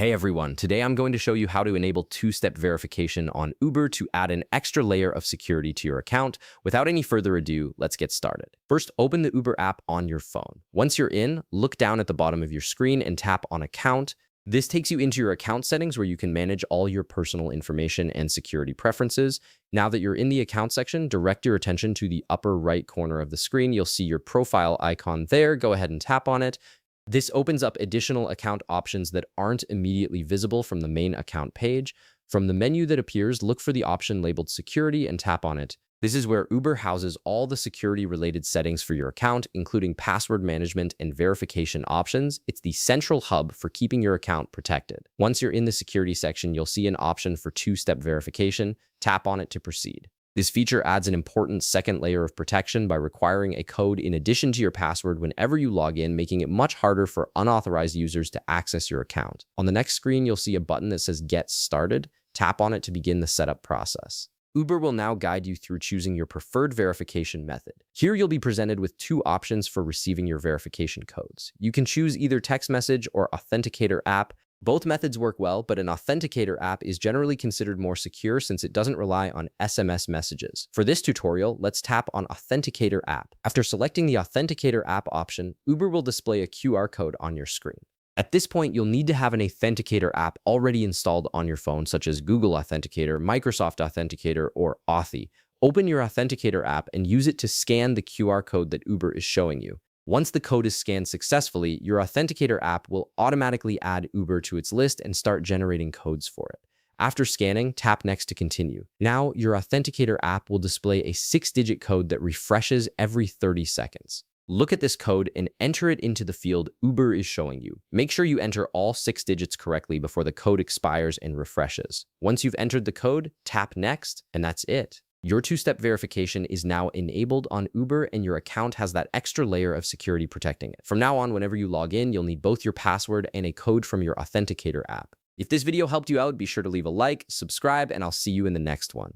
Hey everyone, today I'm going to show you how to enable two-step verification on Uber to add an extra layer of security to your account. Without any further ado, let's get started. First, open the Uber app on your phone. Once you're in, look down at the bottom of your screen and tap on Account. This takes you into your account settings where you can manage all your personal information and security preferences. Now that you're in the account section, direct your attention to the upper right corner of the screen. You'll see your profile icon there. Go ahead and tap on it. This opens up additional account options that aren't immediately visible from the main account page. From the menu that appears, look for the option labeled Security and tap on it. This is where Uber houses all the security-related settings for your account, including password management and verification options. It's the central hub for keeping your account protected. Once you're in the security section, you'll see an option for two-step verification. Tap on it to proceed. This feature adds an important second layer of protection by requiring a code in addition to your password whenever you log in, making it much harder for unauthorized users to access your account. On the next screen, you'll see a button that says Get Started. Tap on it to begin the setup process. Uber will now guide you through choosing your preferred verification method. Here, you'll be presented with two options for receiving your verification codes. You can choose either text message or authenticator app. Both methods work well, but an authenticator app is generally considered more secure since it doesn't rely on SMS messages. For this tutorial, let's tap on Authenticator app. After selecting the Authenticator app option, Uber will display a QR code on your screen. At this point, you'll need to have an Authenticator app already installed on your phone, such as Google Authenticator, Microsoft Authenticator, or Authy. Open your Authenticator app and use it to scan the QR code that Uber is showing you. Once the code is scanned successfully, your Authenticator app will automatically add Uber to its list and start generating codes for it. After scanning, tap Next to continue. Now, your Authenticator app will display a 6-digit code that refreshes every 30 seconds. Look at this code and enter it into the field Uber is showing you. Make sure you enter all 6 digits correctly before the code expires and refreshes. Once you've entered the code, tap Next, and that's it. Your two-step verification is now enabled on Uber, and your account has that extra layer of security protecting it. From now on, whenever you log in, you'll need both your password and a code from your Authenticator app. If this video helped you out, be sure to leave a like, subscribe, and I'll see you in the next one.